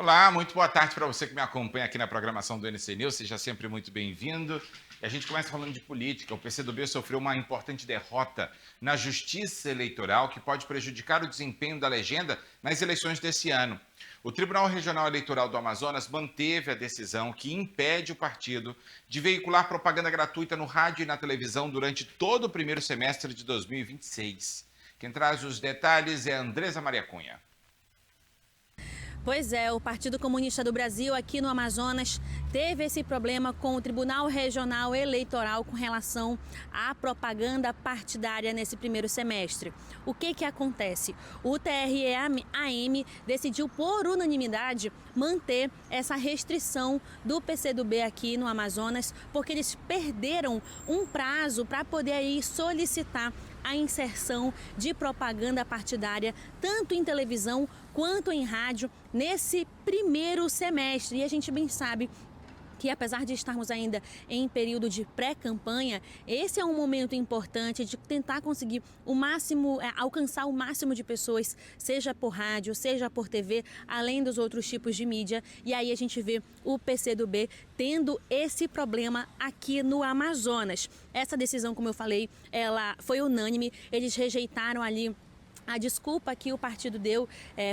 Olá, muito boa tarde para você que me acompanha aqui na programação do NC News. Seja sempre muito bem-vindo. E a gente começa falando de política. O PCdoB sofreu uma importante derrota na Justiça Eleitoral que pode prejudicar o desempenho da legenda nas eleições desse ano. O Tribunal Regional Eleitoral do Amazonas manteve a decisão que impede o partido de veicular propaganda gratuita no rádio e na televisão durante todo o primeiro semestre de 2026. Quem traz os detalhes é a Andresa Maria Cunha. Pois é, o Partido Comunista do Brasil aqui no Amazonas teve esse problema com o Tribunal Regional Eleitoral com relação à propaganda partidária nesse primeiro semestre. O que acontece? O TRE-AM decidiu por unanimidade manter essa restrição do PCdoB aqui no Amazonas, porque eles perderam um prazo para poder aí solicitar a inserção de propaganda partidária, tanto em televisão quanto em rádio, nesse primeiro semestre. E a gente bem sabe que, apesar de estarmos ainda em período de pré-campanha, esse é um momento importante de tentar conseguir o máximo, alcançar o máximo de pessoas, seja por rádio, seja por TV, além dos outros tipos de mídia. E aí a gente vê o PCdoB tendo esse problema aqui no Amazonas. Essa decisão, como eu falei, ela foi unânime, eles rejeitaram ali a desculpa que o partido deu,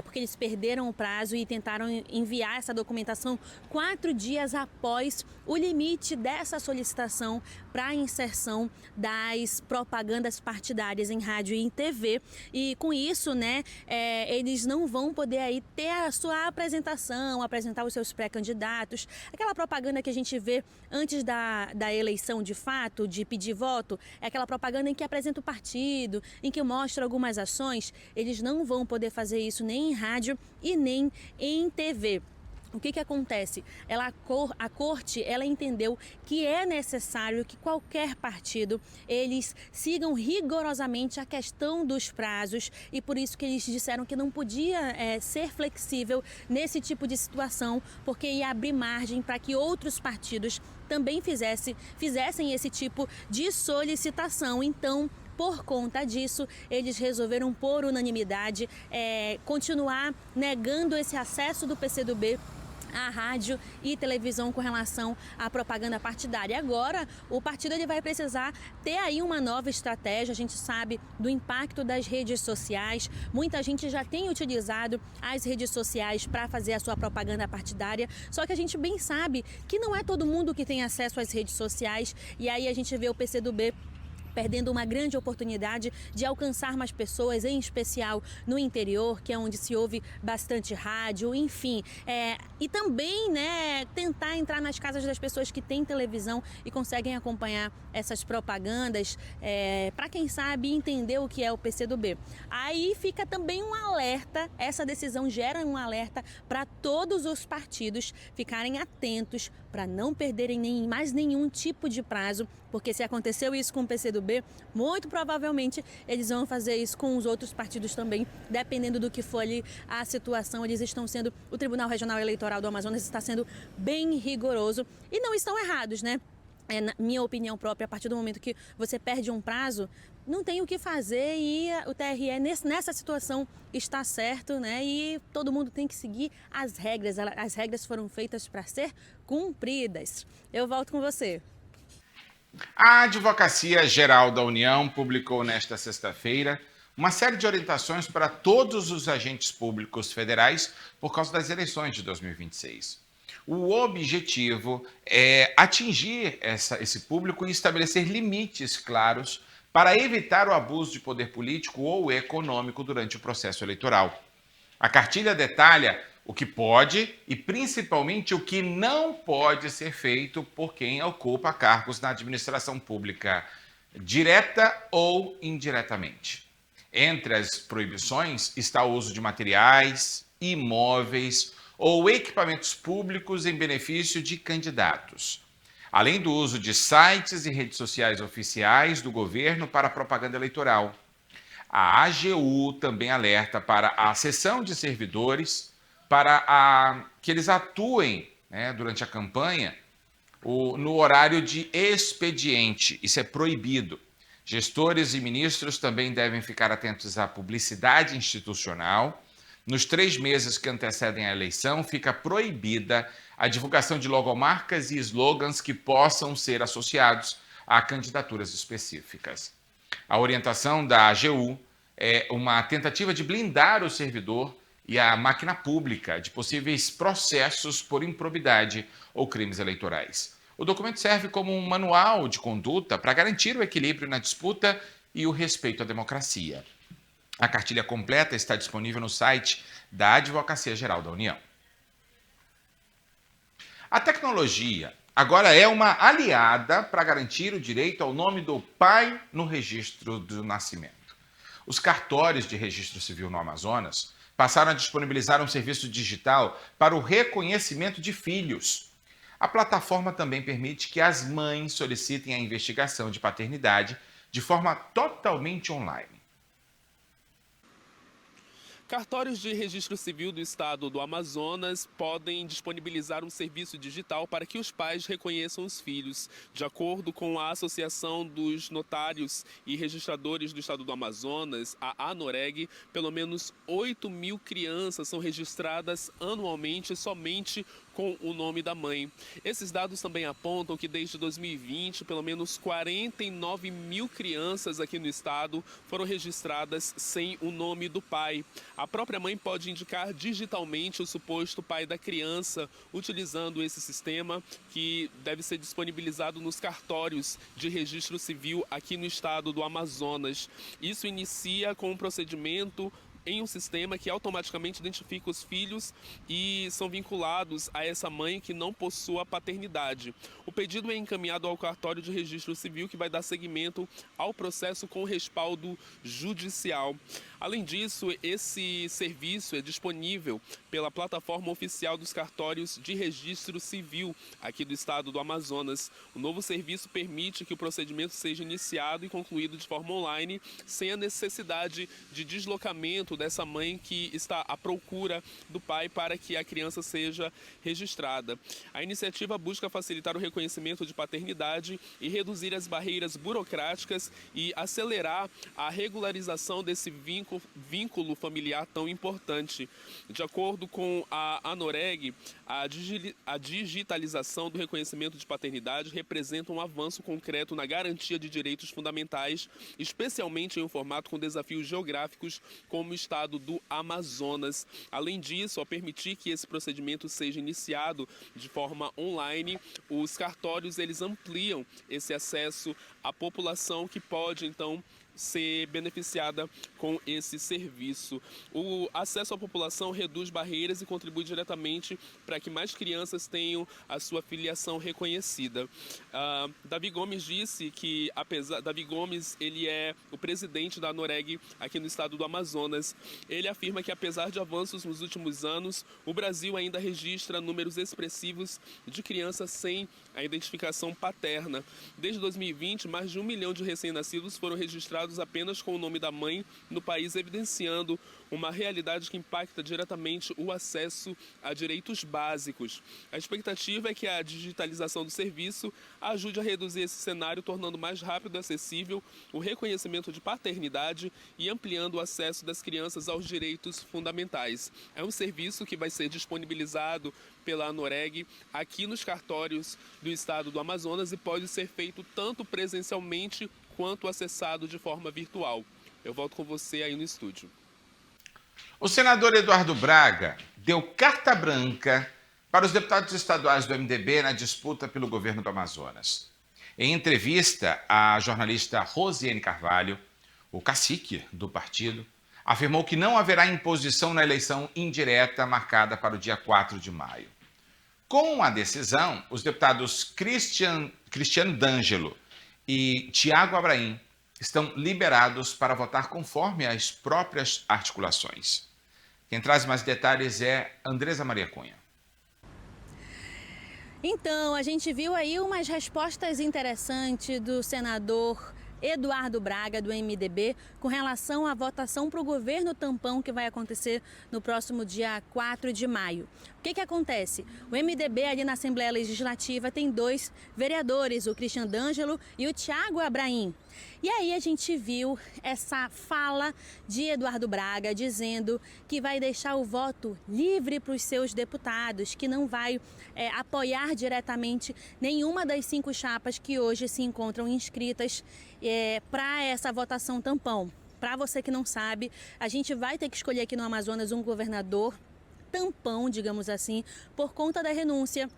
porque eles perderam o prazo e tentaram enviar essa documentação 4 dias após o limite dessa solicitação para a inserção das propagandas partidárias em rádio e em TV. E com isso, eles não vão poder aí ter a sua apresentação, apresentar os seus pré-candidatos. Aquela propaganda que a gente vê antes da eleição de fato, de pedir voto, é aquela propaganda em que apresenta o partido, em que mostra algumas ações. Eles não vão poder fazer isso nem em rádio e nem em TV. O que acontece? A corte ela entendeu que é necessário que qualquer partido eles sigam rigorosamente a questão dos prazos, e por isso que eles disseram que não podia ser flexível nesse tipo de situação, porque ia abrir margem para que outros partidos também fizessem esse tipo de solicitação. Então, por conta disso, eles resolveram, por unanimidade, continuar negando esse acesso do PCdoB à rádio e televisão com relação à propaganda partidária. Agora, o partido ele vai precisar ter aí uma nova estratégia. A gente sabe do impacto das redes sociais. Muita gente já tem utilizado as redes sociais para fazer a sua propaganda partidária, só que a gente bem sabe que não é todo mundo que tem acesso às redes sociais, e aí a gente vê o PCdoB perdendo uma grande oportunidade de alcançar mais pessoas, em especial no interior, que é onde se ouve bastante rádio, enfim. E também, tentar entrar nas casas das pessoas que têm televisão e conseguem acompanhar essas propagandas, para quem sabe entender o que é o PCdoB. Aí fica também um alerta, essa decisão gera um alerta para todos os partidos ficarem atentos para não perderem mais nenhum tipo de prazo, porque se aconteceu isso com o PCdoB, muito provavelmente eles vão fazer isso com os outros partidos também, dependendo do que for ali a situação. Eles estão sendo, o Tribunal Regional Eleitoral do Amazonas está sendo bem rigoroso e não estão errados, né? Na minha opinião própria, a partir do momento que você perde um prazo, não tem o que fazer, e o TRE nessa situação está certo, e todo mundo tem que seguir as regras. As regras foram feitas para ser cumpridas. Eu volto com você. A Advocacia Geral da União publicou nesta sexta-feira uma série de orientações para todos os agentes públicos federais por causa das eleições de 2026. O objetivo é atingir esse público e estabelecer limites claros para evitar o abuso de poder político ou econômico durante o processo eleitoral. A cartilha detalha o que pode e principalmente o que não pode ser feito por quem ocupa cargos na administração pública, direta ou indiretamente. Entre as proibições está o uso de materiais, imóveis ou equipamentos públicos em benefício de candidatos, além do uso de sites e redes sociais oficiais do governo para propaganda eleitoral. A AGU também alerta para a cessão de servidores para que eles atuem durante a campanha no horário de expediente. Isso é proibido. Gestores e ministros também devem ficar atentos à publicidade institucional, Nos 3 meses que antecedem a eleição, fica proibida a divulgação de logomarcas e slogans que possam ser associados a candidaturas específicas. A orientação da AGU é uma tentativa de blindar o servidor e a máquina pública de possíveis processos por improbidade ou crimes eleitorais. O documento serve como um manual de conduta para garantir o equilíbrio na disputa e o respeito à democracia. A cartilha completa está disponível no site da Advocacia Geral da União. A tecnologia agora é uma aliada para garantir o direito ao nome do pai no registro do nascimento. Os cartórios de registro civil no Amazonas passaram a disponibilizar um serviço digital para o reconhecimento de filhos. A plataforma também permite que as mães solicitem a investigação de paternidade de forma totalmente online. Cartórios de registro civil do estado do Amazonas podem disponibilizar um serviço digital para que os pais reconheçam os filhos. De acordo com a Associação dos Notários e Registradores do estado do Amazonas, a ANOREG, pelo menos 8.000 crianças são registradas anualmente somente com o nome da mãe. Esses dados também apontam que desde 2020, pelo menos 49.000 crianças aqui no estado foram registradas sem o nome do pai. A própria mãe pode indicar digitalmente o suposto pai da criança, utilizando esse sistema que deve ser disponibilizado nos cartórios de registro civil aqui no estado do Amazonas. Isso inicia com um procedimento em um sistema que automaticamente identifica os filhos e são vinculados a essa mãe que não possua paternidade. O pedido é encaminhado ao cartório de registro civil, que vai dar seguimento ao processo com respaldo judicial. Além disso, esse serviço é disponível pela plataforma oficial dos cartórios de registro civil aqui do estado do Amazonas. O novo serviço permite que o procedimento seja iniciado e concluído de forma online, sem a necessidade de deslocamento dessa mãe que está à procura do pai para que a criança seja registrada. A iniciativa busca facilitar o reconhecimento de paternidade e reduzir as burocráticas e acelerar a regularização desse vínculo familiar tão importante. De acordo com a ANOREG, a digitalização do reconhecimento de paternidade representa um avanço concreto na garantia de direitos fundamentais, especialmente em um formato com desafios geográficos como o estado do Amazonas. Além disso, ao permitir que esse procedimento seja iniciado de forma online, os cartórios eles ampliam esse acesso à população que pode, então, ser beneficiada com esse serviço. O acesso à população reduz barreiras e contribui diretamente para que mais crianças tenham a sua filiação reconhecida. Davi Gomes disse que, Davi Gomes ele é o presidente da ANOREG aqui no estado do Amazonas. Ele afirma que, apesar de avanços nos últimos anos, o Brasil ainda registra números expressivos de crianças sem a identificação paterna. Desde 2020, mais de 1 milhão de recém-nascidos foram registrados apenas com o nome da mãe no país, evidenciando uma realidade que impacta diretamente o acesso a direitos básicos. A expectativa é que a digitalização do serviço ajude a reduzir esse cenário, tornando mais rápido e acessível o reconhecimento de paternidade e ampliando o acesso das crianças aos direitos fundamentais. É um serviço que vai ser disponibilizado pela ANOREG aqui nos cartórios do estado do Amazonas e pode ser feito tanto presencialmente quanto acessado de forma virtual. Eu volto com você aí no estúdio. O senador Eduardo Braga deu carta branca para os deputados estaduais do MDB na disputa pelo governo do Amazonas. Em entrevista à jornalista Rosiane Carvalho, o cacique do partido afirmou que não haverá imposição na eleição indireta marcada para o dia 4 de maio. Com a decisão, os deputados Cristiano D'Angelo e Tiago Abraim estão liberados para votar conforme as próprias articulações. Quem traz mais detalhes é Andresa Maria Cunha. Então, a gente viu aí umas respostas interessantes do senador Eduardo Braga, do MDB, com relação à votação para o governo tampão que vai acontecer no próximo dia 4 de maio. O que acontece? O MDB ali na Assembleia Legislativa tem 2 vereadores, o Cristiano D'Angelo e o Tiago Abraim. E aí a gente viu essa fala de Eduardo Braga dizendo que vai deixar o voto livre para os seus deputados, que não vai apoiar diretamente nenhuma das 5 chapas que hoje se encontram inscritas para essa votação tampão. Para você que não sabe, a gente vai ter que escolher aqui no Amazonas um governador tampão, digamos assim, por conta da renúncia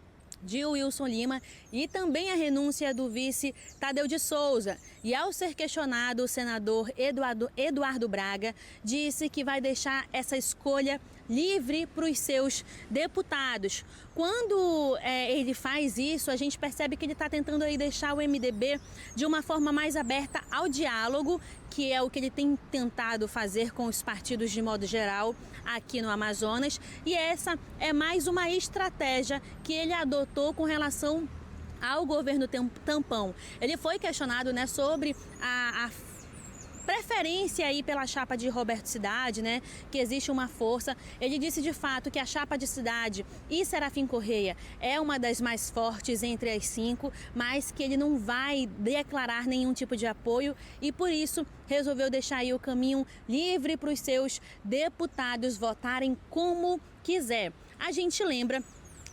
de Wilson Lima e também a renúncia do vice Tadeu de Souza. E ao ser questionado, o senador Eduardo Braga disse que vai deixar essa escolha livre para os seus deputados. Quando ele faz isso, a gente percebe que ele está tentando aí deixar o MDB de uma forma mais aberta ao diálogo, que é o que ele tem tentado fazer com os partidos de modo geral aqui no Amazonas. E essa é mais uma estratégia que ele adotou com relação ao governo tampão. Ele foi questionado, né, sobre a preferência aí pela chapa de Roberto Cidade, né, que existe uma força. Ele disse de fato que a chapa de Cidade e Serafim Correia é uma das mais fortes entre as 5, mas que ele não vai declarar nenhum tipo de apoio e por isso resolveu deixar aí o caminho livre para os seus deputados votarem como quiser. A gente lembra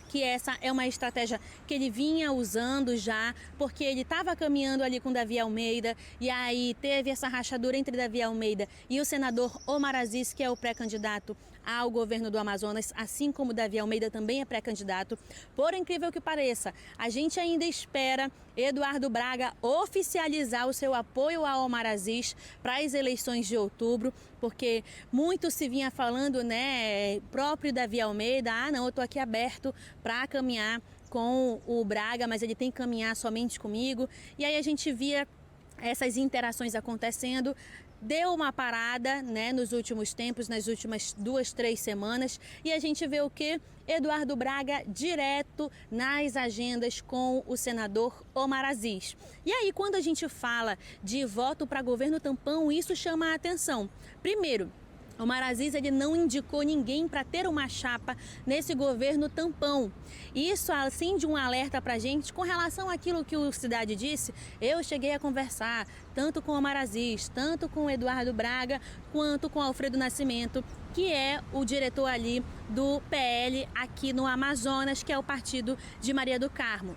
que essa é uma estratégia que ele vinha usando já, porque ele estava caminhando ali com Davi Almeida e aí teve essa rachadura entre Davi Almeida e o senador Omar Aziz, que é o pré-candidato ao governo do Amazonas, assim como Davi Almeida também é pré-candidato. Por incrível que pareça, a gente ainda espera Eduardo Braga oficializar o seu apoio a Omar Aziz para as eleições de outubro, porque muito se vinha falando, né, próprio Davi Almeida, não, eu estou aqui aberto para caminhar com o Braga, mas ele tem que caminhar somente comigo. E aí a gente via essas interações acontecendo. Deu uma parada, né, nos últimos tempos, nas últimas 2, 3 semanas, e a gente vê o que? Eduardo Braga direto nas agendas com o senador Omar Aziz. E aí, quando a gente fala de voto para governo tampão, isso chama a atenção. Primeiro, Omar Aziz ele não indicou ninguém para ter uma chapa nesse governo tampão. Isso acende um alerta para a gente com relação àquilo que o Cidade disse. Eu cheguei a conversar tanto com Omar Aziz, tanto com o Eduardo Braga, quanto com Alfredo Nascimento, que é o diretor ali do PL aqui no Amazonas, que é o partido de Maria do Carmo.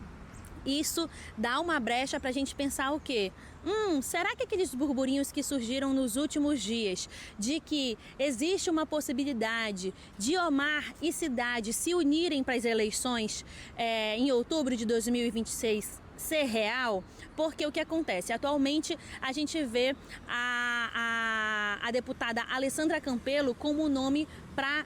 Isso dá uma brecha para a gente pensar o quê? Será que aqueles burburinhos que surgiram nos últimos dias de que existe uma possibilidade de Omar e Cidade se unirem para as eleições em outubro de 2026 ser real? Porque o que acontece? Atualmente a gente vê a deputada Alessandra Campelo como nome para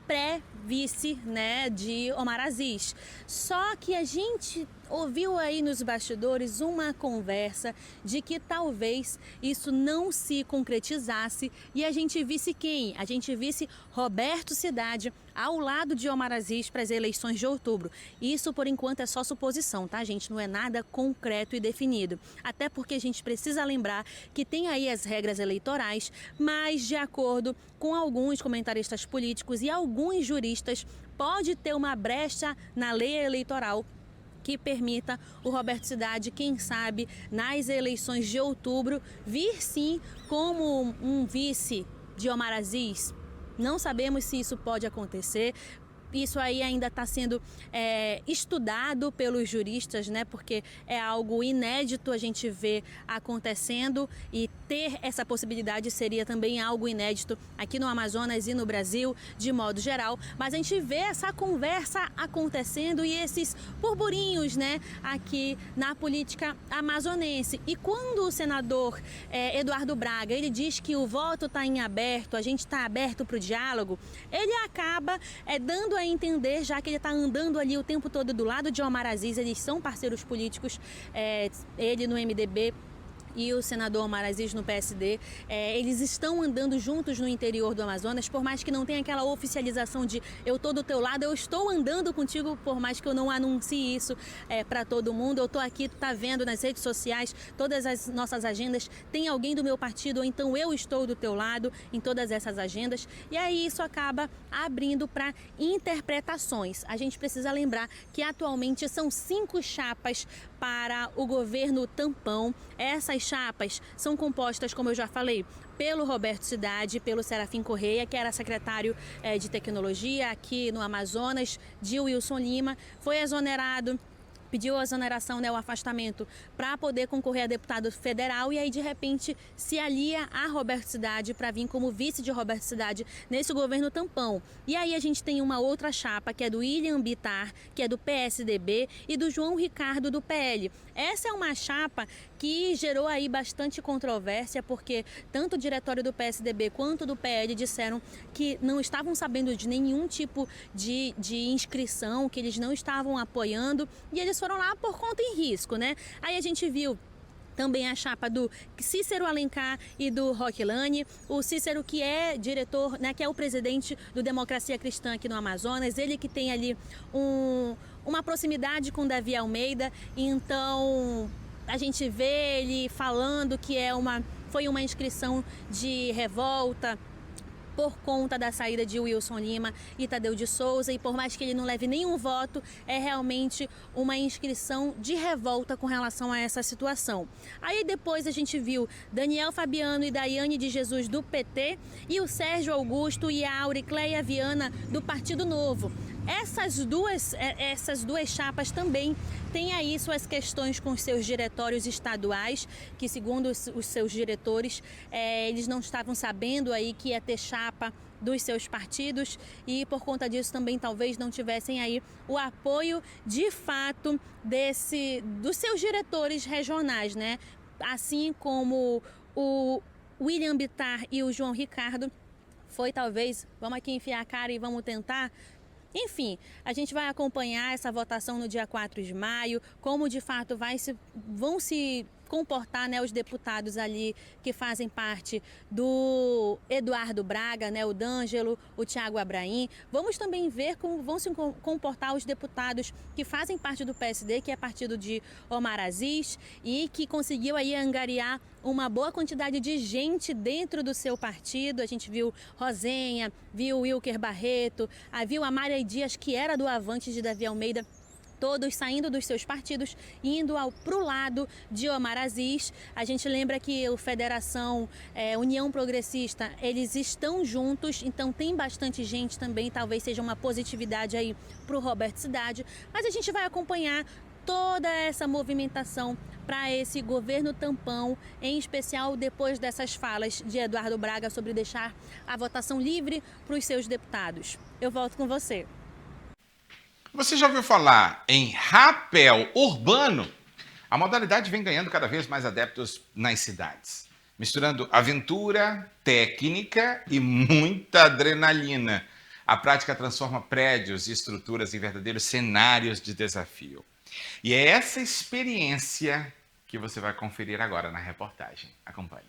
pré-vice, né, de Omar Aziz. Só que a gente ouviu aí nos bastidores uma conversa de que talvez isso não se concretizasse e a gente visse quem? A gente visse Roberto Cidade ao lado de Omar Aziz para as eleições de outubro. Isso, por enquanto, é só suposição, tá, gente? Não é nada concreto e definido. Até porque a gente precisa lembrar que tem aí as regras eleitorais, mas de acordo com alguns comentaristas políticos e alguns juristas, pode ter uma brecha na lei eleitoral que permita o Roberto Cidade, quem sabe, nas eleições de outubro, vir sim como um vice de Omar Aziz. Não sabemos se isso pode acontecer. Isso aí ainda está sendo estudado pelos juristas, né? Porque é algo inédito a gente ver acontecendo e ter essa possibilidade seria também algo inédito aqui no Amazonas e no Brasil, de modo geral. Mas a gente vê essa conversa acontecendo e esses burburinhos, né? Aqui na política amazonense. E quando o senador Eduardo Braga, ele diz que o voto está em aberto, a gente está aberto para o diálogo, ele acaba dando a entender, já que ele está andando ali o tempo todo do lado de Omar Aziz, eles são parceiros políticos, ele no MDB e o senador Omar Aziz no PSD, eles estão andando juntos no interior do Amazonas, por mais que não tenha aquela oficialização de eu estou do teu lado, eu estou andando contigo, por mais que eu não anuncie isso para todo mundo, eu estou aqui, tu tá vendo nas redes sociais, todas as nossas agendas, tem alguém do meu partido, ou então eu estou do teu lado em todas essas agendas, e aí isso acaba abrindo para interpretações. A gente precisa lembrar que atualmente são 5 chapas para o governo tampão. Essas chapas são compostas, como eu já falei, pelo Roberto Cidade, pelo Serafim Correia, que era secretário de Tecnologia aqui no Amazonas, de Wilson Lima, foi exonerado, pediu a exoneração, o afastamento, para poder concorrer a deputado federal e aí, de repente, se alia a Roberto Cidade para vir como vice de Roberto Cidade nesse governo tampão. E aí a gente tem uma outra chapa, que é do William Bittar, que é do PSDB, e do João Ricardo, do PL. Essa é uma chapa que gerou aí bastante controvérsia, porque tanto o diretório do PSDB quanto do PL disseram que não estavam sabendo de nenhum tipo de inscrição, que eles não estavam apoiando, e eles foram lá por conta em risco, né? Aí a gente viu também a chapa do Cícero Alencar e do Roquilane. O Cícero, que é diretor, né, que é o presidente do Democracia Cristã aqui no Amazonas, ele que tem ali uma proximidade com Davi Almeida, então a gente vê ele falando que foi uma inscrição de revolta por conta da saída de Wilson Lima e Tadeu de Souza, e por mais que ele não leve nenhum voto, é realmente uma inscrição de revolta com relação a essa situação. Aí depois a gente viu Daniel Fabiano e Daiane de Jesus, do PT, e o Sérgio Augusto e a Auricleia Viana, do Partido Novo. Essas duas chapas também têm aí suas questões com seus diretórios estaduais, que segundo os seus diretores, eles não estavam sabendo aí que ia ter chapa dos seus partidos, e por conta disso também talvez não tivessem aí o apoio de fato dos seus diretores regionais, né? Assim como o William Bittar e o João Ricardo, foi talvez, vamos aqui enfiar a cara e vamos tentar. Enfim, a gente vai acompanhar essa votação no dia 4 de maio, como de fato vão se comportar, né, os deputados ali que fazem parte do Eduardo Braga, né, o D'Angelo, o Thiago Abraim. Vamos também ver como vão se comportar os deputados que fazem parte do PSD, que é partido de Omar Aziz, e que conseguiu aí angariar uma boa quantidade de gente dentro do seu partido. A gente viu Rosenha, viu Wilker Barreto, viu a Maria Dias, que era do Avante de Davi Almeida, todos saindo dos seus partidos, indo para o lado de Omar Aziz. A gente lembra que o Federação União Progressista, eles estão juntos, então tem bastante gente também, talvez seja uma positividade aí para o Roberto Cidade, mas a gente vai acompanhar toda essa movimentação para esse governo tampão, em especial depois dessas falas de Eduardo Braga sobre deixar a votação livre para os seus deputados. Eu volto com você. Você já ouviu falar em rapel urbano? A modalidade vem ganhando cada vez mais adeptos nas cidades, misturando aventura, técnica e muita adrenalina. A prática transforma prédios e estruturas em verdadeiros cenários de desafio. E é essa experiência que você vai conferir agora na reportagem. Acompanhe.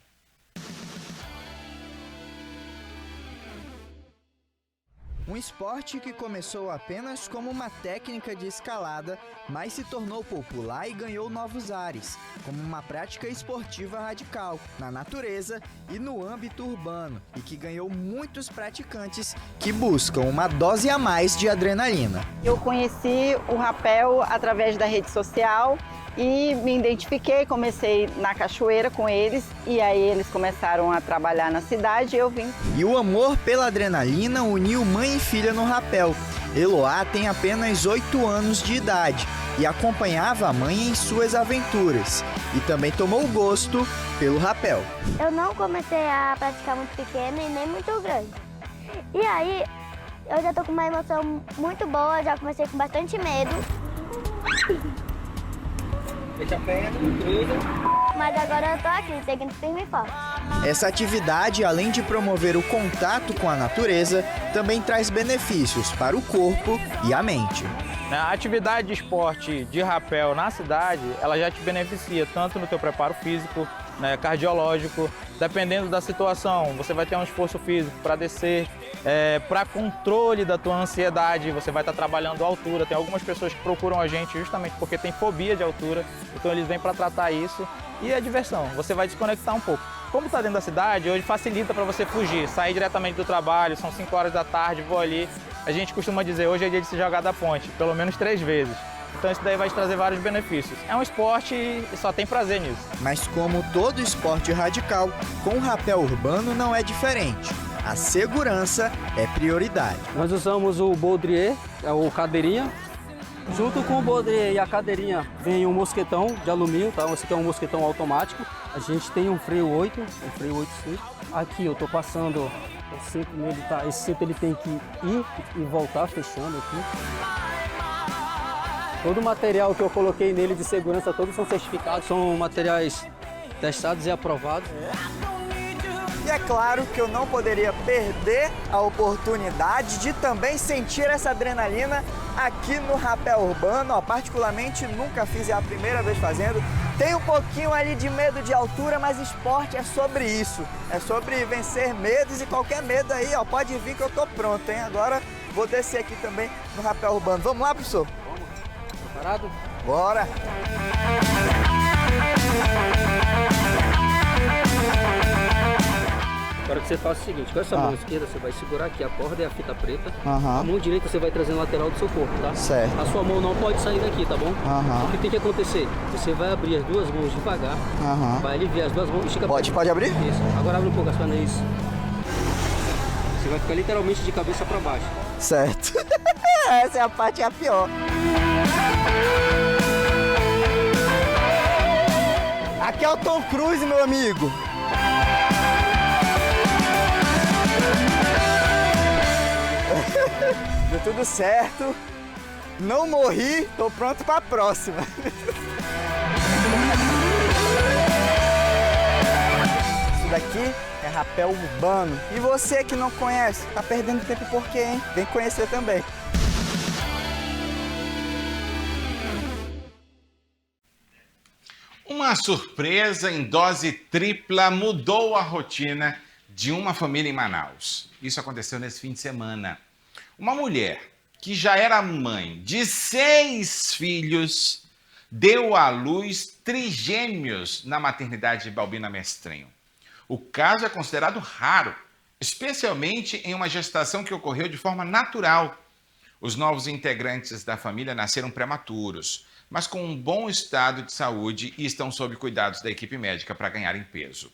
Um esporte que começou apenas como uma técnica de escalada, mas se tornou popular e ganhou novos ares, como uma prática esportiva radical, na natureza e no âmbito urbano, e que ganhou muitos praticantes que buscam uma dose a mais de adrenalina. Eu conheci o rapel através da rede social e me identifiquei, comecei na cachoeira com eles, e aí eles começaram a trabalhar na cidade e eu vim. E o amor pela adrenalina uniu mãe e filha no rapel. Eloá tem apenas 8 anos de idade e acompanhava a mãe em suas aventuras, e também tomou gosto pelo rapel. Eu não comecei a praticar muito pequena e nem muito grande. E aí, eu já tô com uma emoção muito boa, já comecei com bastante medo. Fecha a perna, cruza. Mas agora eu tô aqui, seguindo firme e forte. Essa atividade, além de promover o contato com a natureza, também traz benefícios para o corpo e a mente. A atividade de esporte de rapel na cidade, ela já te beneficia tanto no teu preparo físico, né, cardiológico, dependendo da situação. Você vai ter um esforço físico para descer, para controle da tua ansiedade, você vai estar trabalhando a altura. Tem algumas pessoas que procuram a gente justamente porque tem fobia de altura, então eles vêm para tratar isso. E a diversão, você vai desconectar um pouco. Como está dentro da cidade, hoje facilita para você fugir, sair diretamente do trabalho, são 5 horas da tarde, vou ali. A gente costuma dizer, hoje é dia de se jogar da ponte, pelo menos 3 vezes. Então isso daí vai te trazer vários benefícios. É um esporte e só tem prazer nisso. Mas como todo esporte radical, com o rapel urbano não é diferente. A segurança é prioridade. Nós usamos o baudrier, é o cadeirinha. Junto com o baudrier e a cadeirinha vem um mosquetão de alumínio, tá? Esse aqui é um mosquetão automático. A gente tem um freio 8, um freio 8 sim. Aqui eu tô passando o cinto nele, tá? Esse cinto ele tem que ir e voltar fechando aqui. Todo o material que eu coloquei nele de segurança, todos são certificados, são materiais testados e aprovados. E é claro que eu não poderia perder a oportunidade de também sentir essa adrenalina aqui no rapel urbano. Ó, particularmente nunca fiz, é a primeira vez fazendo. Tem um pouquinho ali de medo de altura, mas esporte é sobre isso. É sobre vencer medos e qualquer medo aí, ó, pode vir que eu tô pronto, hein? Agora vou descer aqui também no rapel urbano. Vamos lá, professor? Vamos. Preparado? Bora! Agora que você faz o seguinte, com essa mão esquerda você vai segurar aqui a corda e a fita preta. A mão direita você vai trazer na lateral do seu corpo, tá? Certo. A sua mão não pode sair daqui, tá bom? O que tem que acontecer? Você vai abrir as duas mãos devagar, vai aliviar as duas mãos e estica. Pode abrir? Isso. Agora abre um pouco as pernas, isso. Você vai ficar literalmente de cabeça para baixo. Certo. Essa é a parte a pior. Aqui é o Tom Cruise, meu amigo. Deu tudo certo, não morri, tô pronto para a próxima. Isso daqui é rapel urbano. E você que não conhece, tá perdendo tempo por quê, hein? Vem conhecer também. Uma surpresa em dose tripla mudou a rotina de uma família em Manaus. Isso aconteceu nesse fim de semana. Uma mulher que já era mãe de 6 filhos deu à luz trigêmeos na maternidade Balbina Mestrinho. O caso é considerado raro, especialmente em uma gestação que ocorreu de forma natural. Os novos integrantes da família nasceram prematuros, mas com um bom estado de saúde e estão sob cuidados da equipe médica para ganharem peso.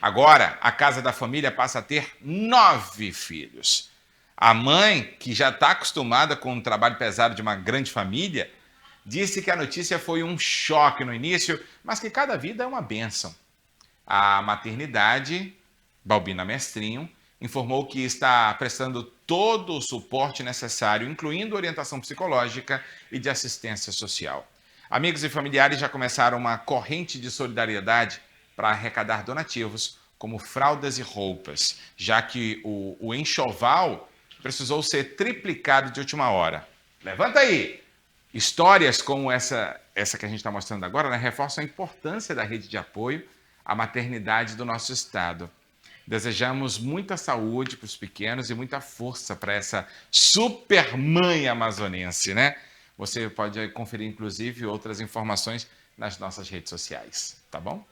Agora, a casa da família passa a ter 9 filhos. A mãe, que já está acostumada com o trabalho pesado de uma grande família, disse que a notícia foi um choque no início, mas que cada vida é uma bênção. A maternidade, Balbina Mestrinho, informou que está prestando todo o suporte necessário, incluindo orientação psicológica e de assistência social. Amigos e familiares já começaram uma corrente de solidariedade para arrecadar donativos, como fraldas e roupas, já que o enxoval precisou ser triplicado de última hora. Levanta aí! Histórias como essa que a gente está mostrando agora, né, reforçam a importância da rede de apoio à maternidade do nosso estado. Desejamos muita saúde para os pequenos e muita força para essa super mãe amazonense, né? Você pode conferir, inclusive, outras informações nas nossas redes sociais, tá bom?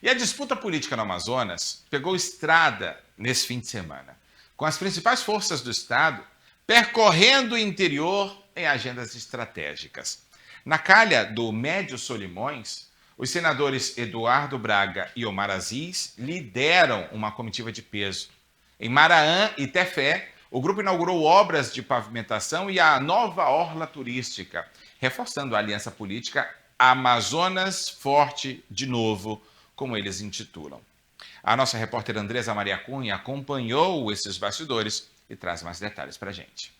E a disputa política no Amazonas pegou estrada nesse fim de semana, com as principais forças do estado percorrendo o interior em agendas estratégicas. Na calha do Médio Solimões, os senadores Eduardo Braga e Omar Aziz lideram uma comitiva de peso. Em Maraã e Tefé, o grupo inaugurou obras de pavimentação e a nova orla turística, reforçando a aliança política Amazonas Forte de Novo, como eles intitulam. A nossa repórter Andresa Maria Cunha acompanhou esses bastidores e traz mais detalhes para a gente.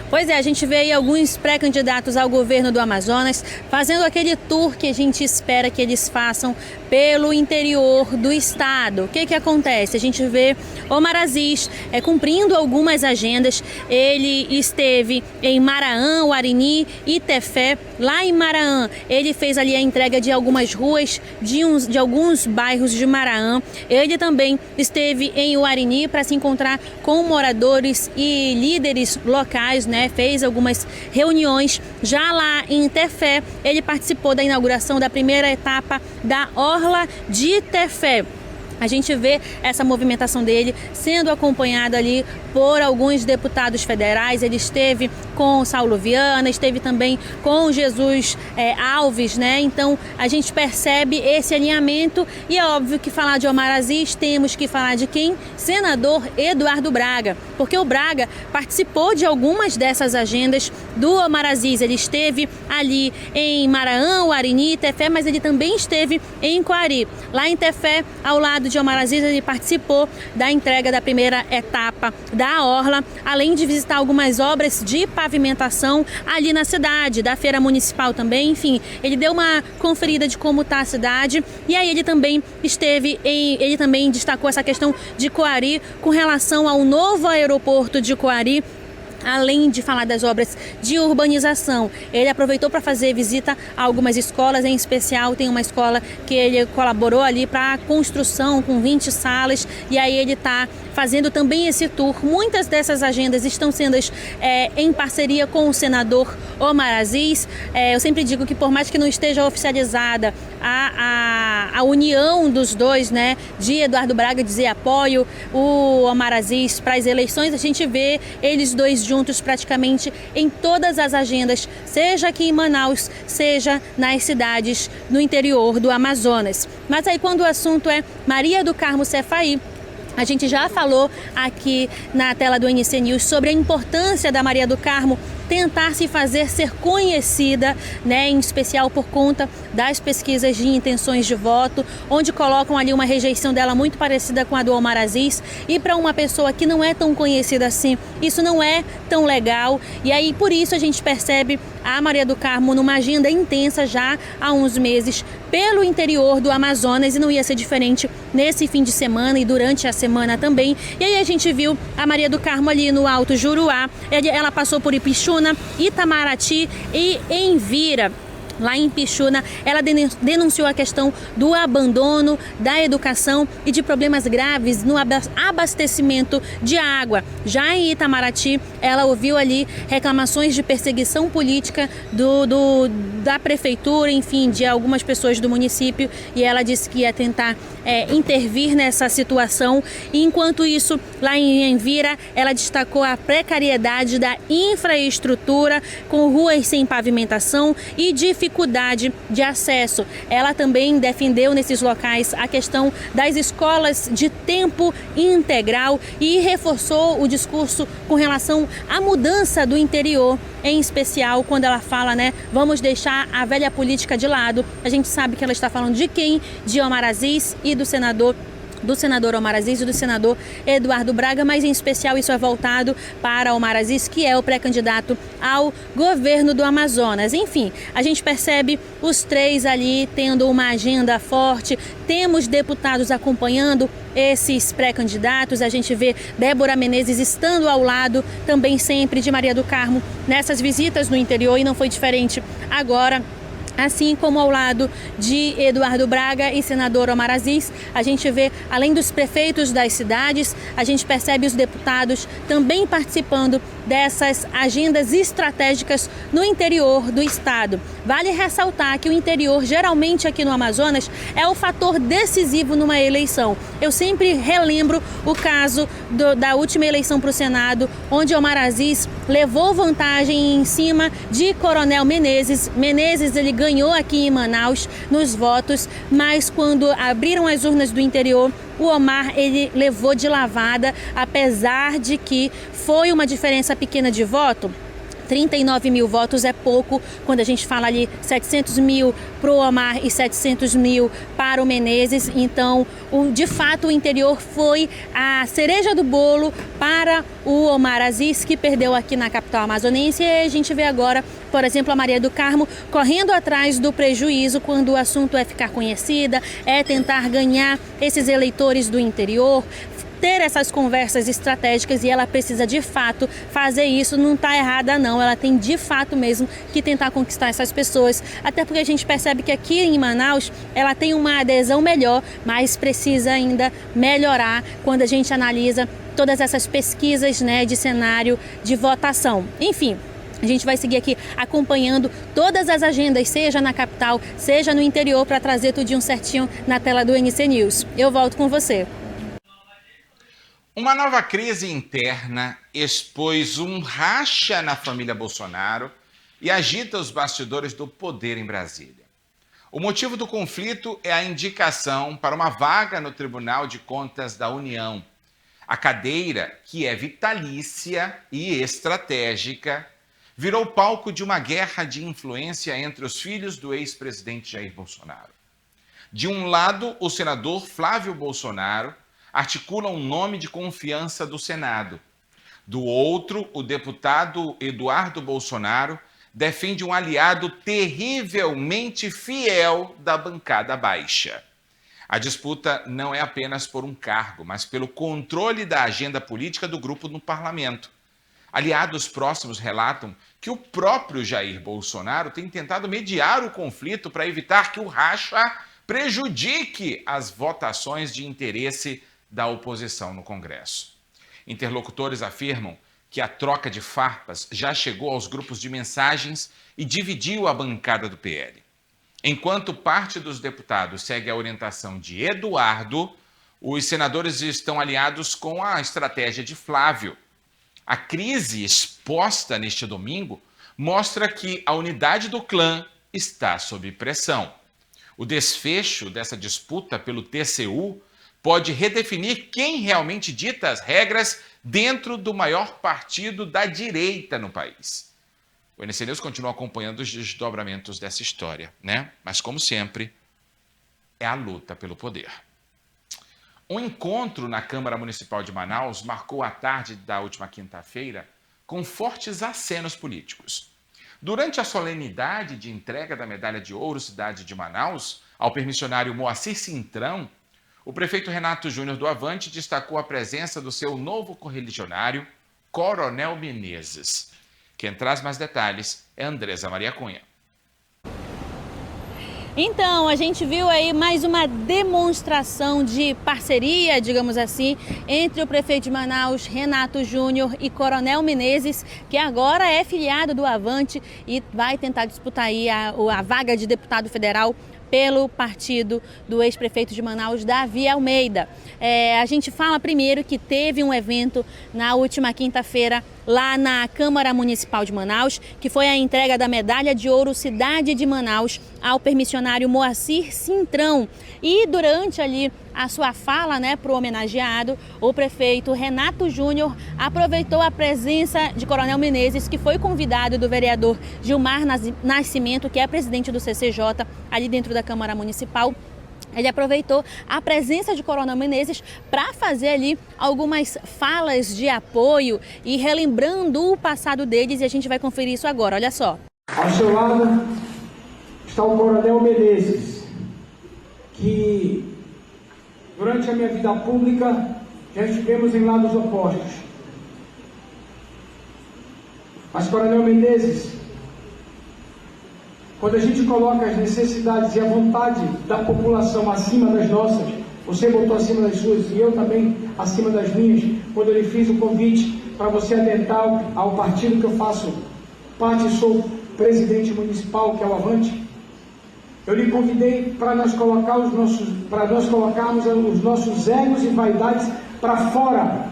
Pois é, a gente vê aí alguns pré-candidatos ao governo do Amazonas fazendo aquele tour que a gente espera que eles façam pelo interior do estado. O que acontece? A gente vê Omar Aziz cumprindo algumas agendas. Ele esteve em Maraã, Uarini e Tefé. Lá em Maraã, ele fez ali a entrega de algumas ruas de alguns bairros de Maraã. Ele também esteve em Uarini para se encontrar com moradores e líderes locais, né? Fez algumas reuniões. Já lá em Tefé, ele participou da inauguração da primeira etapa da Orla de Tefé. A gente vê essa movimentação dele sendo acompanhado ali por alguns deputados federais, ele esteve com Saulo Viana, esteve também com Jesus Alves, né? Então a gente percebe esse alinhamento e é óbvio que falar de Omar Aziz temos que falar de quem? Senador Eduardo Braga, porque o Braga participou de algumas dessas agendas do Omar Aziz. Ele esteve ali em Maranhão, Arini, Tefé, mas ele também esteve em Coari. Lá em Tefé, ao lado de Omar Aziz, ele participou da entrega da primeira etapa da Orla, além de visitar algumas obras de pavimentação ali na cidade, da feira municipal também, enfim, ele deu uma conferida de como está a cidade e aí ele também destacou essa questão de Coari com relação ao novo aeroporto de Coari. Além de falar das obras de urbanização, ele aproveitou para fazer visita a algumas escolas, em especial tem uma escola que ele colaborou ali para a construção com 20 salas e aí ele está fazendo também esse tour. Muitas dessas agendas estão sendo em parceria com o senador Omar Aziz. Eu sempre digo que por mais que não esteja oficializada a união dos dois, né, de Eduardo Braga dizer apoio o Omar Aziz para as eleições, a gente vê eles dois juntos praticamente em todas as agendas, seja aqui em Manaus, seja nas cidades no interior do Amazonas. Mas aí quando o assunto é Maria do Carmo Cefaí, a gente já falou aqui na tela do NC News sobre a importância da Maria do Carmo tentar se fazer ser conhecida, né, em especial por conta das pesquisas de intenções de voto, onde colocam ali uma rejeição dela muito parecida com a do Omar Aziz, e para uma pessoa que não é tão conhecida assim, isso não é tão legal, e aí por isso a gente percebe a Maria do Carmo numa agenda intensa já há uns meses pelo interior do Amazonas, e não ia ser diferente nesse fim de semana e durante a semana também. E aí a gente viu a Maria do Carmo ali no Alto Juruá, ela passou por Ipixuna, Itamaraty e Envira. Lá em Ipixuna, ela denunciou a questão do abandono da educação e de problemas graves no abastecimento de água. Já em Itamaraty, ela ouviu ali reclamações de perseguição política da prefeitura, enfim, de algumas pessoas do município, e ela disse que ia tentar intervir nessa situação. E enquanto isso, lá em Envira, ela destacou a precariedade da infraestrutura, com ruas sem pavimentação e dificuldade de acesso. Ela também defendeu nesses locais a questão das escolas de tempo integral e reforçou o discurso com relação à mudança do interior, em especial quando ela fala, né, vamos deixar a velha política de lado. A gente sabe que ela está falando de quem? De Omar Aziz e do senador Omar Aziz e do senador Eduardo Braga, mas em especial isso é voltado para Omar Aziz, que é o pré-candidato ao governo do Amazonas. Enfim, a gente percebe os três ali tendo uma agenda forte, temos deputados acompanhando esses pré-candidatos, a gente vê Débora Menezes estando ao lado também sempre de Maria do Carmo nessas visitas no interior, e não foi diferente agora. Assim como ao lado de Eduardo Braga e senador Omar Aziz, a gente vê, além dos prefeitos das cidades, a gente percebe os deputados também participando dessas agendas estratégicas no interior do estado. Vale ressaltar que o interior, geralmente aqui no Amazonas, é o fator decisivo numa eleição. Eu sempre relembro o caso da última eleição para o Senado, onde Omar Aziz levou vantagem em cima de Coronel Menezes. Menezes, ele ganhou aqui em Manaus nos votos, mas quando abriram as urnas do interior, o Omar, ele levou de lavada, apesar de que foi uma diferença pequena de voto. 39 mil votos é pouco quando a gente fala ali 700 mil para o Omar e 700 mil para o Menezes. Então, de fato, o interior foi a cereja do bolo para o Omar Aziz, que perdeu aqui na capital amazonense. E a gente vê agora, por exemplo, a Maria do Carmo correndo atrás do prejuízo quando o assunto é ficar conhecida, é tentar ganhar esses eleitores do interior, ter essas conversas estratégicas, e ela precisa de fato fazer isso. Não está errada não, ela tem de fato mesmo que tentar conquistar essas pessoas, até porque a gente percebe que aqui em Manaus ela tem uma adesão melhor, mas precisa ainda melhorar quando a gente analisa todas essas pesquisas, né, de cenário de votação. Enfim, a gente vai seguir aqui acompanhando todas as agendas, seja na capital, seja no interior, para trazer tudinho certinho na tela do NC News. Eu volto com você. Uma nova crise interna expôs um racha na família Bolsonaro e agita os bastidores do poder em Brasília. O motivo do conflito é a indicação para uma vaga no Tribunal de Contas da União. A cadeira, que é vitalícia e estratégica, virou palco de uma guerra de influência entre os filhos do ex-presidente Jair Bolsonaro. De um lado, o senador Flávio Bolsonaro articula um nome de confiança do Senado. Do outro, o deputado Eduardo Bolsonaro defende um aliado terrivelmente fiel da bancada baixa. A disputa não é apenas por um cargo, mas pelo controle da agenda política do grupo no parlamento. Aliados próximos relatam que o próprio Jair Bolsonaro tem tentado mediar o conflito para evitar que o racha prejudique as votações de interesse da oposição no Congresso. Interlocutores afirmam que a troca de farpas já chegou aos grupos de mensagens e dividiu a bancada do PL. Enquanto parte dos deputados segue a orientação de Eduardo, os senadores estão alinhados com a estratégia de Flávio. A crise exposta neste domingo mostra que a unidade do clã está sob pressão. O desfecho dessa disputa pelo TCU pode redefinir quem realmente dita as regras dentro do maior partido da direita no país. O NC News continua acompanhando os desdobramentos dessa história, né? Mas, como sempre, é a luta pelo poder. Um encontro na Câmara Municipal de Manaus marcou a tarde da última quinta-feira com fortes acenos políticos. Durante a solenidade de entrega da Medalha de Ouro Cidade de Manaus ao permissionário Moacir Cintrão, o prefeito Renato Júnior do Avante destacou a presença do seu novo correligionário, Coronel Menezes. Quem traz mais detalhes é Andresa Maria Cunha. Então, a gente viu aí mais uma demonstração de parceria, digamos assim, entre o prefeito de Manaus, Renato Júnior, e Coronel Menezes, que agora é filiado do Avante e vai tentar disputar aí a vaga de deputado federal pelo partido do ex-prefeito de Manaus, Davi Almeida. A gente fala primeiro que teve um evento na última quinta-feira lá na Câmara Municipal de Manaus, que foi a entrega da Medalha de Ouro Cidade de Manaus ao permissionário Moacir Cintrão. E durante ali a sua fala, para o homenageado, o prefeito Renato Júnior aproveitou a presença de Coronel Menezes, que foi convidado do vereador Gilmar Nascimento, que é presidente do CCJ, ali dentro da Câmara Municipal. Ele aproveitou a presença de Coronel Menezes para fazer ali algumas falas de apoio e relembrando o passado deles, e a gente vai conferir isso agora, olha só. Ao seu lado está o Coronel Menezes, que durante a minha vida pública já estivemos em lados opostos. Mas, Coronel Menezes, quando a gente coloca as necessidades e a vontade da população acima das nossas, você botou acima das suas e eu também acima das minhas, quando eu lhe fiz o convite para você adentrar ao partido que eu faço parte, sou presidente municipal, que é o Avante, eu lhe convidei para nós colocarmos os nossos egos e vaidades para fora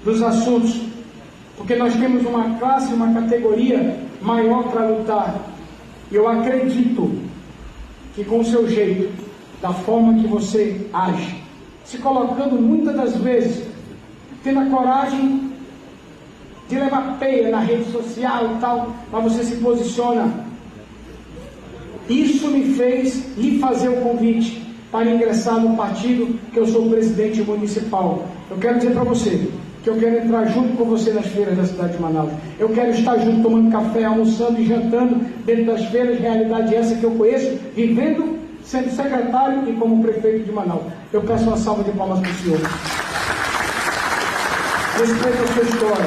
dos assuntos, porque nós temos uma classe, uma categoria maior para lutar. Eu acredito que com o seu jeito, da forma que você age, se colocando muitas das vezes, tendo a coragem de levar peia na rede social e tal, mas você se posiciona. Isso me fez lhe fazer o convite para ingressar no partido que eu sou presidente municipal. Eu quero dizer para você que eu quero entrar junto com você nas feiras da cidade de Manaus. Eu quero estar junto tomando café, almoçando e jantando dentro das feiras, realidade essa que eu conheço, vivendo, sendo secretário e como prefeito de Manaus. Eu peço uma salva de palmas para o senhor. Respeito a sua história.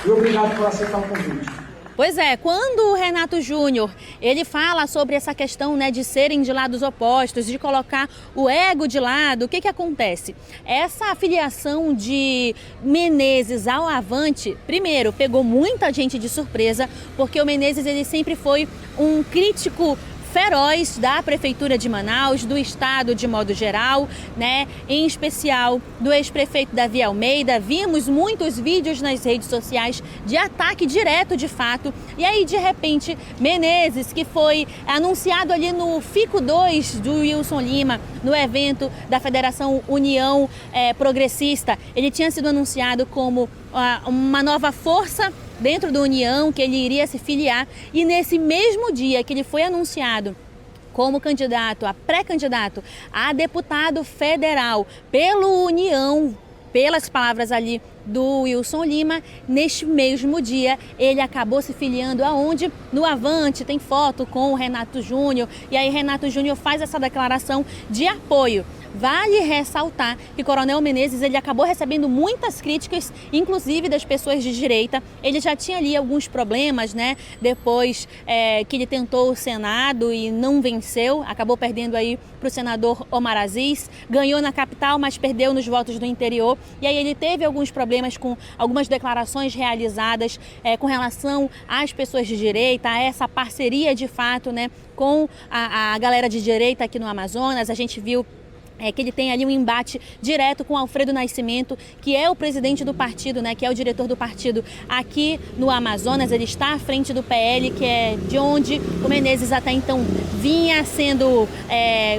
E obrigado por aceitar o convite. Pois é, quando o Renato Júnior, ele fala sobre essa questão, de serem de lados opostos, de colocar o ego de lado, o que acontece? Essa afiliação de Menezes ao Avante, primeiro, pegou muita gente de surpresa, porque o Menezes ele sempre foi um crítico feroz da Prefeitura de Manaus, do Estado de modo geral, né? Em especial do ex-prefeito Davi Almeida. Vimos muitos vídeos nas redes sociais de ataque direto de fato. E aí, de repente, Menezes, que foi anunciado ali no Fico 2 do Wilson Lima, no evento da Federação União Progressista, ele tinha sido anunciado como uma nova força dentro da União, que ele iria se filiar, e nesse mesmo dia que ele foi anunciado como candidato, a pré-candidato a deputado federal pelo União, pelas palavras ali do Wilson Lima, neste mesmo dia ele acabou se filiando aonde? No Avante. Tem foto com o Renato Júnior, e aí Renato Júnior faz essa declaração de apoio. Vale ressaltar que Coronel Menezes ele acabou recebendo muitas críticas, inclusive das pessoas de direita. Ele já tinha ali alguns problemas, né? Depois que ele tentou o Senado e não venceu, acabou perdendo aí para o senador Omar Aziz. Ganhou na capital, mas perdeu nos votos do interior. E aí ele teve alguns problemas com algumas declarações realizadas com relação às pessoas de direita, a essa parceria de fato, né, com a galera de direita aqui no Amazonas. A gente viu que ele tem ali um embate direto com Alfredo Nascimento, que é o presidente do partido, né, que é o diretor do partido aqui no Amazonas. Ele está à frente do PL, que é de onde o Menezes até então vinha sendo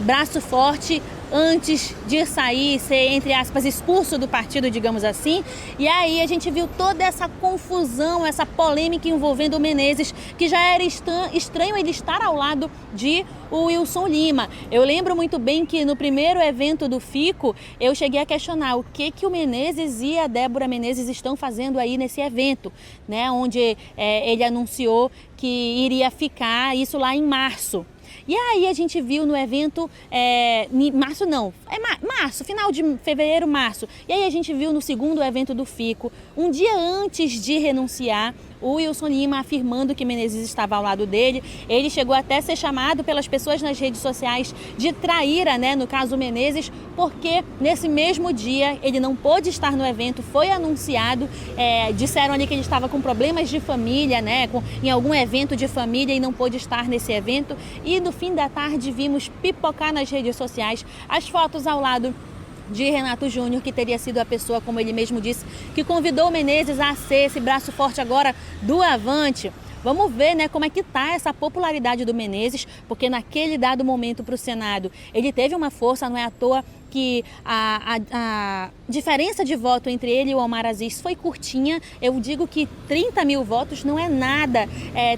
braço forte antes de sair, ser, entre aspas, expulso do partido, digamos assim. E aí a gente viu toda essa confusão, essa polêmica envolvendo o Menezes, que já era estranho ele estar ao lado de o Wilson Lima. Eu lembro muito bem que no primeiro evento do Fico, eu cheguei a questionar o que o Menezes e a Débora Menezes estão fazendo aí nesse evento, né, onde ele anunciou que iria ficar, isso lá em março. E aí a gente viu no evento, março, final de fevereiro, março. E aí a gente viu no segundo evento do Fico, um dia antes de renunciar, o Wilson Lima afirmando que Menezes estava ao lado dele. Ele chegou até a ser chamado pelas pessoas nas redes sociais de traíra, né, no caso Menezes, porque nesse mesmo dia ele não pôde estar no evento, foi anunciado, disseram ali que ele estava com problemas de família, né, em algum evento de família e não pôde estar nesse evento. E no fim da tarde vimos pipocar nas redes sociais as fotos ao lado de Renato Júnior, que teria sido a pessoa, como ele mesmo disse, que convidou o Menezes a ser esse braço forte agora do Avante. Vamos ver, né, como é que está essa popularidade do Menezes, porque naquele dado momento para o Senado ele teve uma força, não é à toa que a diferença de voto entre ele e o Omar Aziz foi curtinha. Eu digo que 30 mil votos não é nada,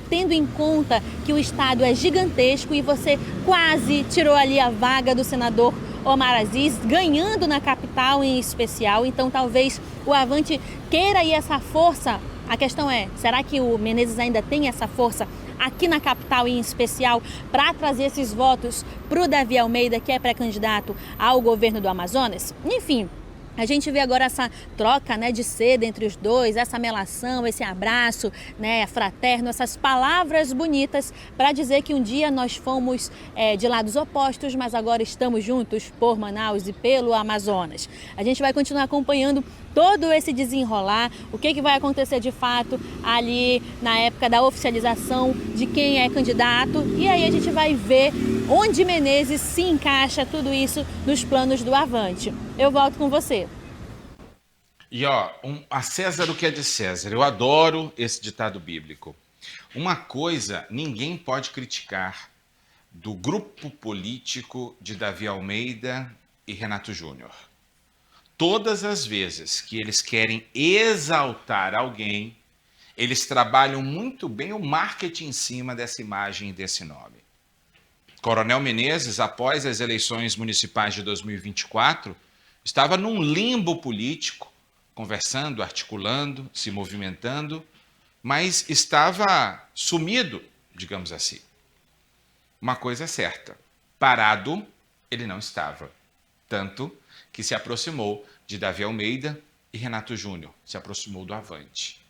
tendo em conta que o estado é gigantesco e você quase tirou ali a vaga do senador Omar Aziz, ganhando na capital em especial. Então talvez o Avante queira aí essa força. A questão é, será que o Menezes ainda tem essa força aqui na capital em especial para trazer esses votos para o Davi Almeida, que é pré-candidato ao governo do Amazonas? Enfim, a gente vê agora essa troca, né, de seda entre os dois, essa melação, esse abraço, né, fraterno, essas palavras bonitas para dizer que um dia nós fomos de lados opostos, mas agora estamos juntos por Manaus e pelo Amazonas. A gente vai continuar acompanhando todo esse desenrolar, o que vai acontecer de fato ali na época da oficialização de quem é candidato, e aí a gente vai ver onde Menezes se encaixa tudo isso nos planos do Avante. Eu volto com você. E a César o que é de César. Eu adoro esse ditado bíblico. Uma coisa ninguém pode criticar do grupo político de Davi Almeida e Renato Júnior. Todas as vezes que eles querem exaltar alguém, eles trabalham muito bem o marketing em cima dessa imagem e desse nome. Coronel Menezes, após as eleições municipais de 2024, estava num limbo político, conversando, articulando, se movimentando, mas estava sumido, digamos assim. Uma coisa é certa, parado ele não estava, tanto que se aproximou de Davi Almeida e Renato Júnior, se aproximou do Avante.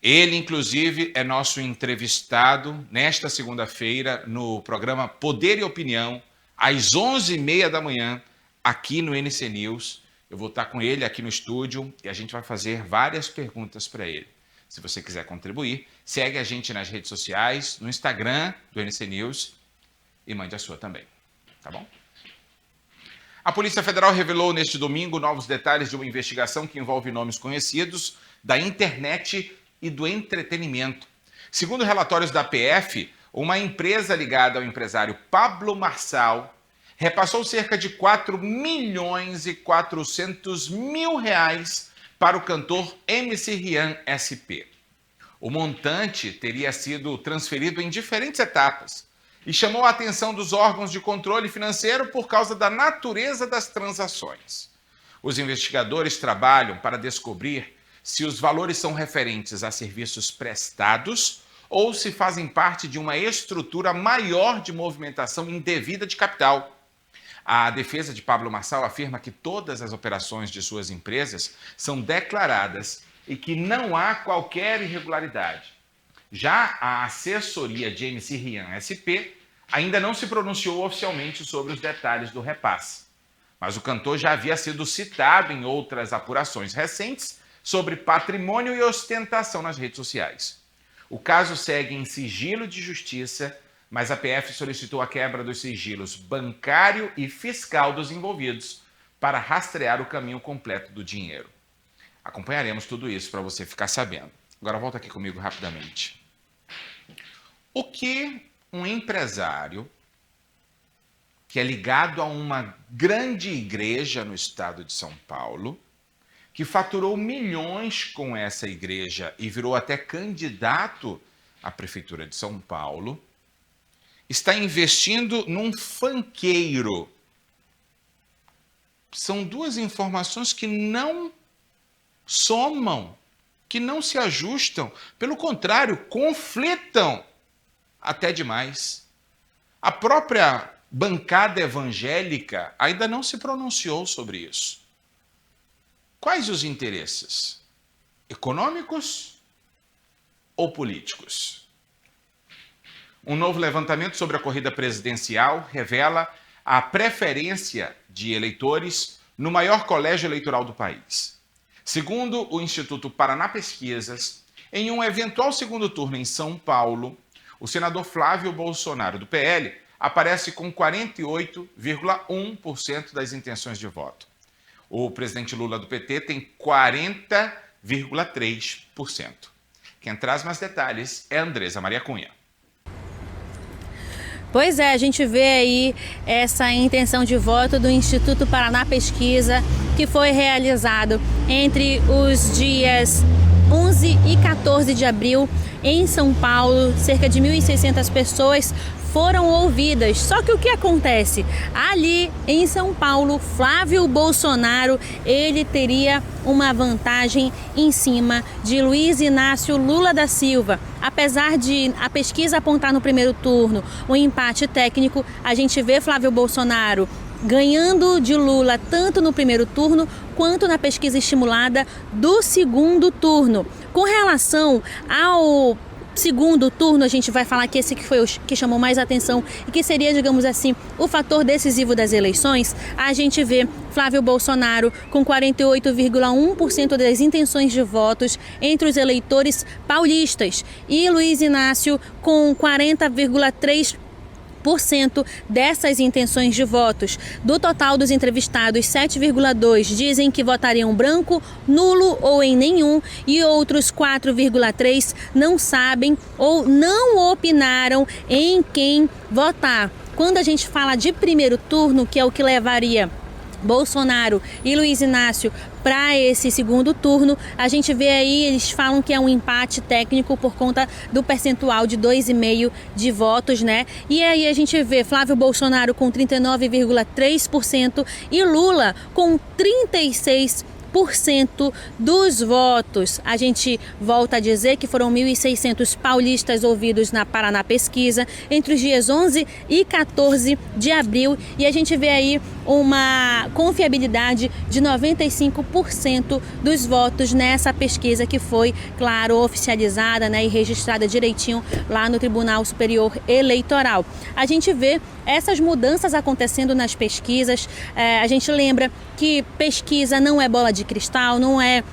Ele, inclusive, é nosso entrevistado nesta segunda-feira no programa Poder e Opinião, às 11h30 da manhã, aqui no NC News. Eu vou estar com ele aqui no estúdio e a gente vai fazer várias perguntas para ele. Se você quiser contribuir, segue a gente nas redes sociais, no Instagram do NC News e mande a sua também, tá bom? A Polícia Federal revelou neste domingo novos detalhes de uma investigação que envolve nomes conhecidos da internet e do entretenimento. Segundo relatórios da PF, uma empresa ligada ao empresário Pablo Marçal repassou cerca de 4.400.000 reais para o cantor MC Rian SP. O montante teria sido transferido em diferentes etapas e chamou a atenção dos órgãos de controle financeiro por causa da natureza das transações. Os investigadores trabalham para descobrir se os valores são referentes a serviços prestados ou se fazem parte de uma estrutura maior de movimentação indevida de capital. A defesa de Pablo Marçal afirma que todas as operações de suas empresas são declaradas e que não há qualquer irregularidade. Já a assessoria de MC Rian SP ainda não se pronunciou oficialmente sobre os detalhes do repasse, mas o cantor já havia sido citado em outras apurações recentes sobre patrimônio e ostentação nas redes sociais. O caso segue em sigilo de justiça, mas a PF solicitou a quebra dos sigilos bancário e fiscal dos envolvidos para rastrear o caminho completo do dinheiro. Acompanharemos tudo isso para você ficar sabendo. Agora volta aqui comigo rapidamente. O que um empresário que é ligado a uma grande igreja no estado de São Paulo, que faturou milhões com essa igreja e virou até candidato à Prefeitura de São Paulo, está investindo num funkeiro? São duas informações que não somam, que não se ajustam, pelo contrário, conflitam até demais. A própria bancada evangélica ainda não se pronunciou sobre isso. Quais os interesses? Econômicos ou políticos? Um novo levantamento sobre a corrida presidencial revela a preferência de eleitores no maior colégio eleitoral do país. Segundo o Instituto Paraná Pesquisas, em um eventual segundo turno em São Paulo, o senador Flávio Bolsonaro, do PL, aparece com 48,1% das intenções de voto. O presidente Lula, do PT, tem 40,3%. Quem traz mais detalhes é Andresa Maria Cunha. Pois é, a gente vê aí essa intenção de voto do Instituto Paraná Pesquisa, que foi realizado entre os dias 11 e 14 de abril em São Paulo. Cerca de 1.600 pessoas foram ouvidas. Só que o que acontece? Ali em São Paulo, Flávio Bolsonaro, ele teria uma vantagem em cima de Luiz Inácio Lula da Silva. Apesar de a pesquisa apontar no primeiro turno um empate técnico, a gente vê Flávio Bolsonaro ganhando de Lula tanto no primeiro turno quanto na pesquisa estimulada do segundo turno. Com relação ao segundo turno, a gente vai falar que esse que foi o que chamou mais atenção e que seria, digamos assim, o fator decisivo das eleições. A gente vê Flávio Bolsonaro com 48,1% das intenções de votos entre os eleitores paulistas e Luiz Inácio com 40,3% dessas intenções de votos. Do total dos entrevistados, 7,2% dizem que votariam branco, nulo ou em nenhum, e outros 4,3% não sabem ou não opinaram em quem votar. Quando a gente fala de primeiro turno, que é o que levaria Bolsonaro e Luiz Inácio para esse segundo turno, a gente vê aí, eles falam que é um empate técnico por conta do percentual de 2,5% de votos, né? E aí a gente vê Flávio Bolsonaro com 39,3% e Lula com 36% dos votos. A gente volta a dizer que foram 1.600 paulistas ouvidos na Paraná Pesquisa entre os dias 11 e 14 de abril e a gente vê aí uma confiabilidade de 95% dos votos nessa pesquisa que foi, claro, oficializada, né, e registrada direitinho lá no Tribunal Superior Eleitoral. A gente vê essas mudanças acontecendo nas pesquisas. A gente lembra que pesquisa não é bola de cristal, não é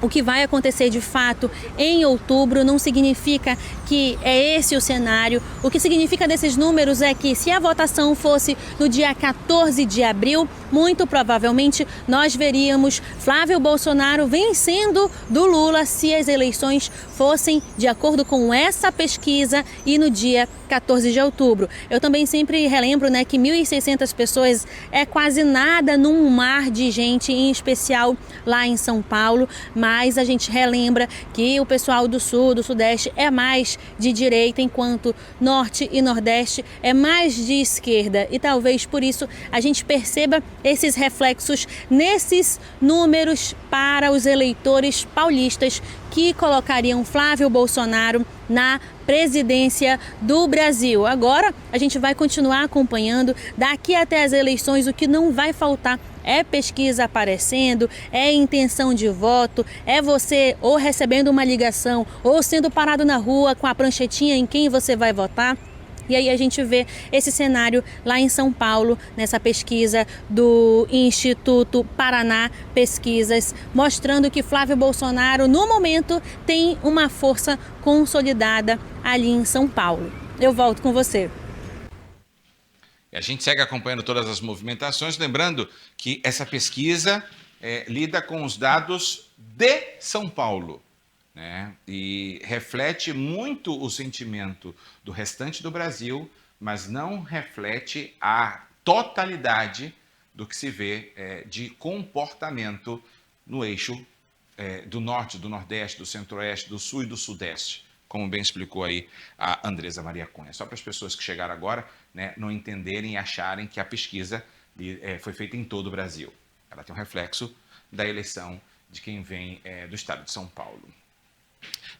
o que vai acontecer de fato em outubro não significa que é esse o cenário. O que significa desses números é que se a votação fosse no dia 14 de abril, muito provavelmente nós veríamos Flávio Bolsonaro vencendo do Lula se as eleições fossem de acordo com essa pesquisa e no dia 14 de outubro. Eu também sempre relembro, né, que 1.600 pessoas é quase nada num mar de gente, em especial lá em São Paulo, mas a gente relembra que o pessoal do Sul, do Sudeste é mais de direita, enquanto Norte e Nordeste é mais de esquerda. E talvez por isso a gente perceba esses reflexos nesses números para os eleitores paulistas que colocariam Flávio Bolsonaro na presidência do Brasil. Agora a gente vai continuar acompanhando daqui até as eleições. O que não vai faltar é pesquisa aparecendo, é intenção de voto, é você ou recebendo uma ligação ou sendo parado na rua com a pranchetinha em quem você vai votar. E aí a gente vê esse cenário lá em São Paulo, nessa pesquisa do Instituto Paraná Pesquisas, mostrando que Flávio Bolsonaro, no momento, tem uma força consolidada ali em São Paulo. Eu volto com você. E a gente segue acompanhando todas as movimentações, lembrando que essa pesquisa lida com os dados de São Paulo, né? E reflete muito o sentimento do restante do Brasil, mas não reflete a totalidade do que se vê de comportamento no eixo do Norte, do Nordeste, do Centro-Oeste, do Sul e do Sudeste, como bem explicou aí a Andresa Maria Cunha. Só para as pessoas que chegaram agora, né, não entenderem e acharem que a pesquisa foi feita em todo o Brasil. Ela tem um reflexo da eleição de quem vem do estado de São Paulo.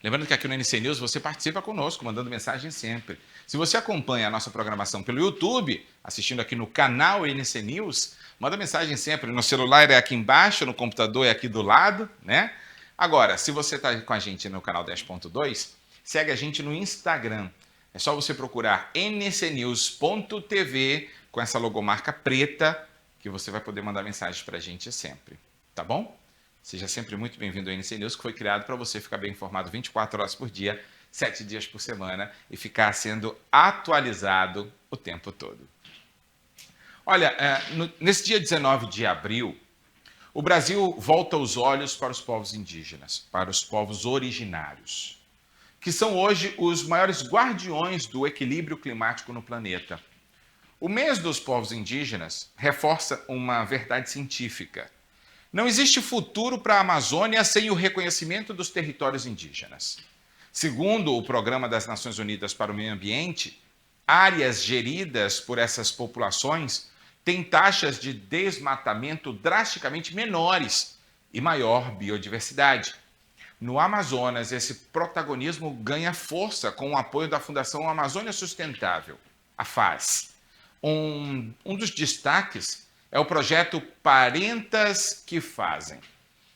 Lembrando que aqui no NC News você participa conosco, mandando mensagem sempre. Se você acompanha a nossa programação pelo YouTube, assistindo aqui no canal NC News, manda mensagem sempre. No celular é aqui embaixo, no computador é aqui do lado, né? Agora, se você está com a gente no canal 10.2, segue a gente no Instagram. É só você procurar ncnews.tv com essa logomarca preta que você vai poder mandar mensagens para a gente sempre, tá bom? Seja sempre muito bem-vindo ao NC News, que foi criado para você ficar bem informado 24 horas por dia, 7 dias por semana e ficar sendo atualizado o tempo todo. Olha, nesse dia 19 de abril, o Brasil volta os olhos para os povos indígenas, para os povos originários, que são hoje os maiores guardiões do equilíbrio climático no planeta. O mês dos povos indígenas reforça uma verdade científica. Não existe futuro para a Amazônia sem o reconhecimento dos territórios indígenas. Segundo o Programa das Nações Unidas para o Meio Ambiente, áreas geridas por essas populações têm taxas de desmatamento drasticamente menores e maior biodiversidade. No Amazonas, esse protagonismo ganha força com o apoio da Fundação Amazônia Sustentável, a FAS. Um dos destaques é o projeto Parentas que Fazem,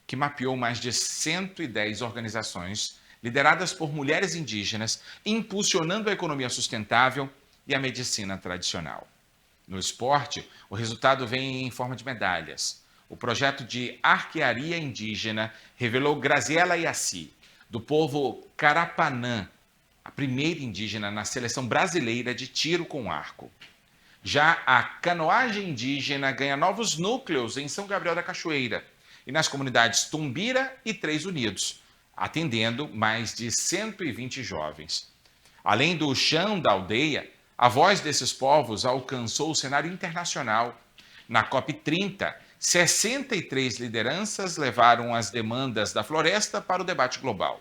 que mapeou mais de 110 organizações lideradas por mulheres indígenas, impulsionando a economia sustentável e a medicina tradicional. No esporte, o resultado vem em forma de medalhas. O projeto de arquearia indígena revelou Graziela Yaci, do povo Carapanã, a primeira indígena na seleção brasileira de tiro com arco. Já a canoagem indígena ganha novos núcleos em São Gabriel da Cachoeira e nas comunidades Tumbira e Três Unidos, atendendo mais de 120 jovens. Além do chão da aldeia, a voz desses povos alcançou o cenário internacional. Na COP30, 63 lideranças levaram as demandas da floresta para o debate global.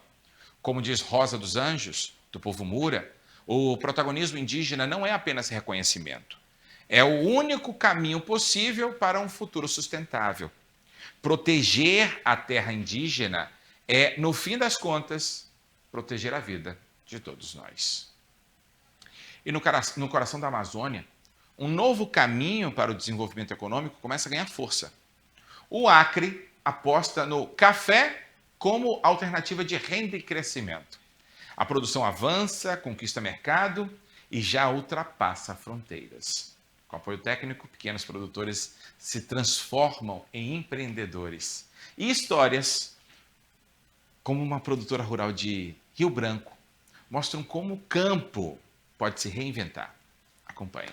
Como diz Rosa dos Anjos, do povo Mura, o protagonismo indígena não é apenas reconhecimento. É o único caminho possível para um futuro sustentável. Proteger a terra indígena é, no fim das contas, proteger a vida de todos nós. E no coração da Amazônia, um novo caminho para o desenvolvimento econômico começa a ganhar força. O Acre aposta no café como alternativa de renda e crescimento. A produção avança, conquista mercado e já ultrapassa fronteiras. Com apoio técnico, pequenos produtores se transformam em empreendedores. E histórias como uma produtora rural de Rio Branco, mostram como o campo pode se reinventar. Acompanhe.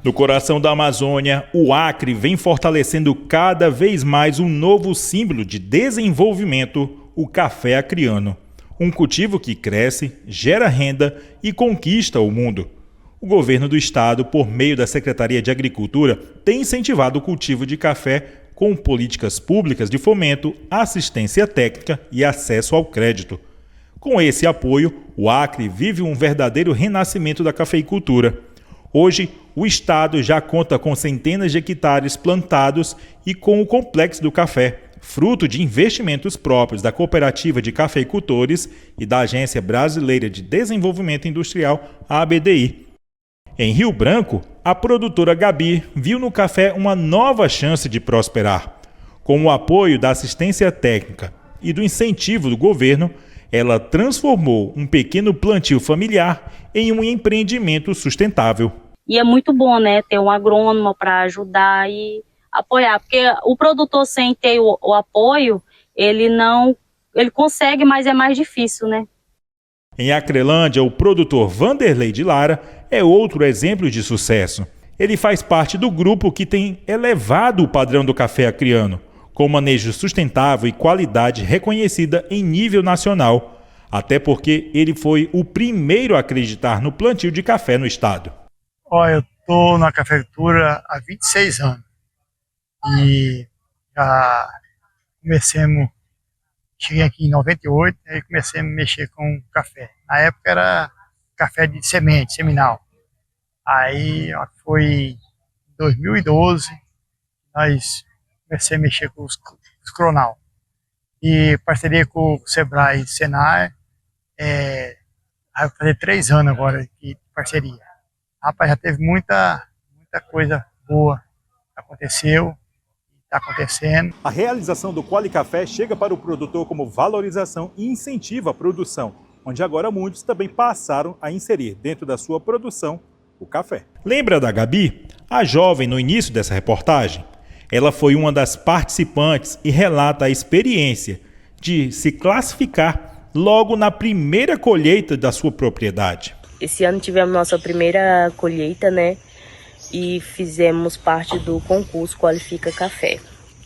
No coração da Amazônia, o Acre vem fortalecendo cada vez mais um novo símbolo de desenvolvimento, o café acreano. Um cultivo que cresce, gera renda e conquista o mundo. O governo do estado, por meio da Secretaria de Agricultura, tem incentivado o cultivo de café com políticas públicas de fomento, assistência técnica e acesso ao crédito. Com esse apoio, o Acre vive um verdadeiro renascimento da cafeicultura. Hoje, o estado já conta com centenas de hectares plantados e com o Complexo do Café, fruto de investimentos próprios da Cooperativa de Cafeicultores e da Agência Brasileira de Desenvolvimento Industrial, a ABDI. Em Rio Branco, a produtora Gabi viu no café uma nova chance de prosperar. Com o apoio da assistência técnica e do incentivo do governo, ela transformou um pequeno plantio familiar em um empreendimento sustentável. E é muito bom, né, ter um agrônomo para ajudar e apoiar, porque o produtor sem ter o apoio, ele consegue, mas é mais difícil, né? Em Acrelândia, o produtor Vanderlei de Lara é outro exemplo de sucesso. Ele faz parte do grupo que tem elevado o padrão do café acreano, com manejo sustentável e qualidade reconhecida em nível nacional, até porque ele foi o primeiro a acreditar no plantio de café no estado. Eu estou na cafeicultura há 26 anos e já cheguei aqui em 98 e comecei a mexer com café. Na época era café de semente, seminal. Aí foi em 2012 nós comecei a mexer com os cronal. E parceria com o Sebrae e Senai, vai fazer 3 anos agora de parceria. Rapaz, já teve muita coisa boa que aconteceu, está acontecendo. A realização do Quali Café chega para o produtor como valorização e incentiva a produção, onde agora muitos também passaram a inserir dentro da sua produção o café. Lembra da Gabi? A jovem no início dessa reportagem? Ela foi uma das participantes e relata a experiência de se classificar logo na primeira colheita da sua propriedade. Esse ano tivemos nossa primeira colheita, né? E fizemos parte do concurso Qualifica Café,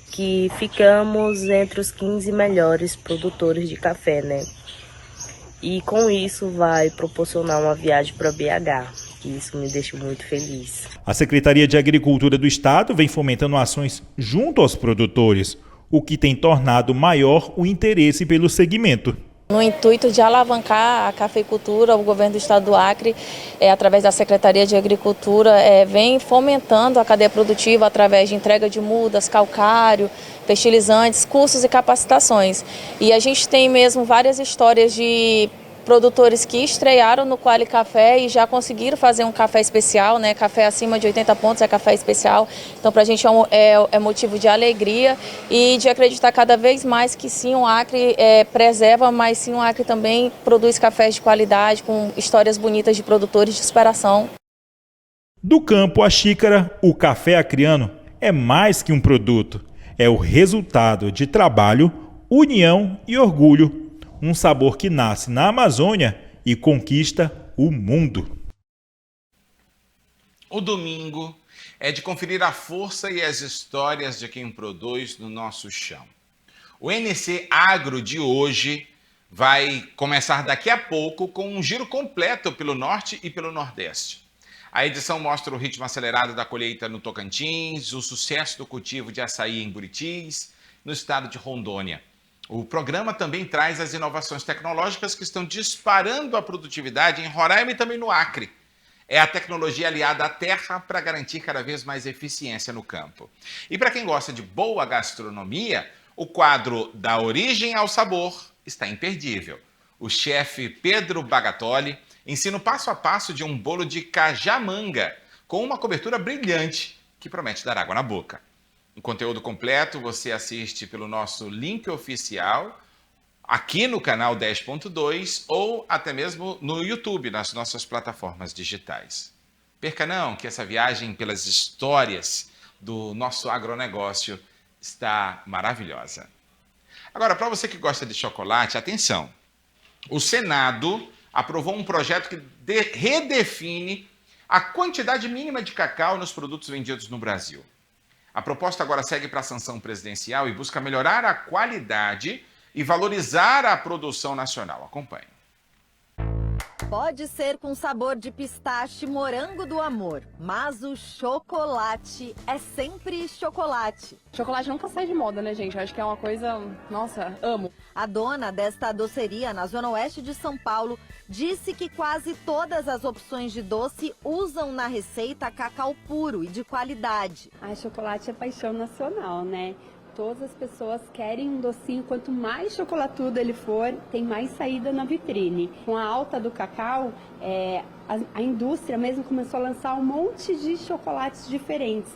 que ficamos entre os 15 melhores produtores de café, né? E com isso vai proporcionar uma viagem para BH, que isso me deixa muito feliz. A Secretaria de Agricultura do Estado vem fomentando ações junto aos produtores, o que tem tornado maior o interesse pelo segmento. No intuito de alavancar a cafeicultura, o governo do estado do Acre, através da Secretaria de Agricultura, vem fomentando a cadeia produtiva através de entrega de mudas, calcário, fertilizantes, cursos e capacitações. E a gente tem mesmo várias histórias de produtores que estrearam no Quali Café e já conseguiram fazer um café especial, né? Café acima de 80 pontos é café especial. Então, para a gente é motivo de alegria e de acreditar cada vez mais que sim, o Acre preserva, mas sim, o Acre também produz cafés de qualidade, com histórias bonitas de produtores de superação. Do campo à xícara, o café acreano é mais que um produto. É o resultado de trabalho, união e orgulho. Um sabor que nasce na Amazônia e conquista o mundo. O domingo é de conferir a força e as histórias de quem produz no nosso chão. O NC Agro de hoje vai começar daqui a pouco com um giro completo pelo norte e pelo nordeste. A edição mostra o ritmo acelerado da colheita no Tocantins, o sucesso do cultivo de açaí em Buritis, no estado de Rondônia. O programa também traz as inovações tecnológicas que estão disparando a produtividade em Roraima e também no Acre. É a tecnologia aliada à terra para garantir cada vez mais eficiência no campo. E para quem gosta de boa gastronomia, o quadro Da Origem ao Sabor está imperdível. O chefe Pedro Bagatoli ensina o passo a passo de um bolo de cajamanga com uma cobertura brilhante que promete dar água na boca. O conteúdo completo você assiste pelo nosso link oficial, aqui no canal 10.2 ou até mesmo no YouTube, nas nossas plataformas digitais. Perca não, que essa viagem pelas histórias do nosso agronegócio está maravilhosa. Agora, para você que gosta de chocolate, atenção. O Senado aprovou um projeto que redefine a quantidade mínima de cacau nos produtos vendidos no Brasil. A proposta agora segue para a sanção presidencial e busca melhorar a qualidade e valorizar a produção nacional. Acompanhe. Pode ser com sabor de pistache morango do amor, mas o chocolate é sempre chocolate. Chocolate nunca sai de moda, né, gente? Eu acho que é uma coisa... Nossa, amo. A dona desta doceria na zona oeste de São Paulo disse que quase todas as opções de doce usam na receita cacau puro e de qualidade. Chocolate é paixão nacional, né? Todas as pessoas querem um docinho, quanto mais chocolatudo ele for, tem mais saída na vitrine. Com a alta do cacau, a indústria mesmo começou a lançar um monte de chocolates diferentes.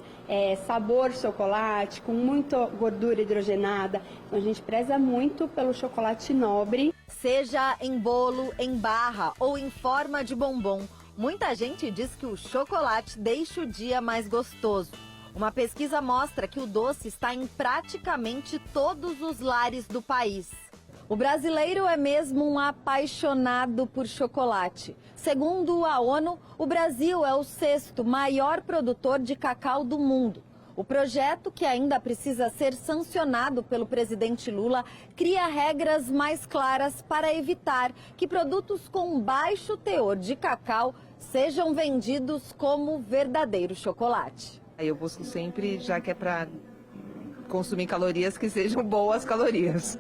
Sabor chocolate, com muita gordura hidrogenada. Então a gente preza muito pelo chocolate nobre. Seja em bolo, em barra ou em forma de bombom, muita gente diz que o chocolate deixa o dia mais gostoso. Uma pesquisa mostra que o doce está em praticamente todos os lares do país. O brasileiro é mesmo um apaixonado por chocolate. Segundo a ONU, o Brasil é o 6º maior produtor de cacau do mundo. O projeto, que ainda precisa ser sancionado pelo presidente Lula, cria regras mais claras para evitar que produtos com baixo teor de cacau sejam vendidos como verdadeiro chocolate. Eu busco sempre, já que é para consumir calorias, que sejam boas calorias.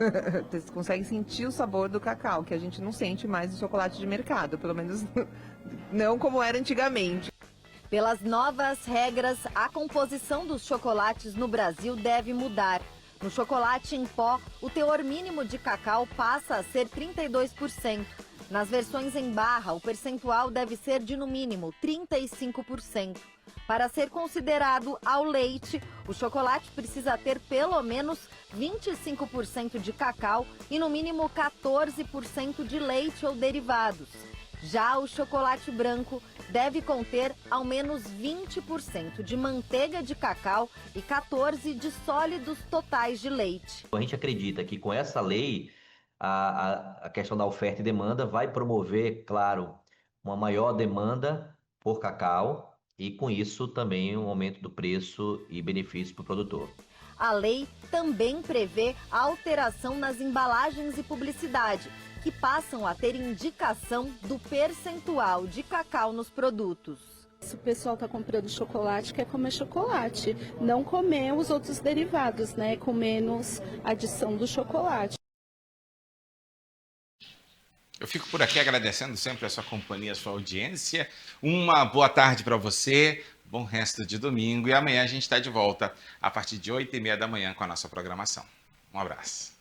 Você consegue sentir o sabor do cacau, que a gente não sente mais no chocolate de mercado, pelo menos não como era antigamente. Pelas novas regras, a composição dos chocolates no Brasil deve mudar. No chocolate em pó, o teor mínimo de cacau passa a ser 32%. Nas versões em barra, o percentual deve ser de no mínimo 35%. Para ser considerado ao leite, o chocolate precisa ter pelo menos 25% de cacau e no mínimo 14% de leite ou derivados. Já o chocolate branco deve conter ao menos 20% de manteiga de cacau e 14% de sólidos totais de leite. A gente acredita que com essa lei, a questão da oferta e demanda vai promover, claro, uma maior demanda por cacau e, com isso, também um aumento do preço e benefício para o produtor. A lei também prevê a alteração nas embalagens e publicidade, que passam a ter indicação do percentual de cacau nos produtos. Se o pessoal está comprando chocolate, quer comer chocolate, não comer os outros derivados, né? Com menos adição do chocolate. Eu fico por aqui agradecendo sempre a sua companhia, a sua audiência. Uma boa tarde para você, bom resto de domingo. E amanhã a gente está de volta a partir de 8h30 da manhã com a nossa programação. Um abraço.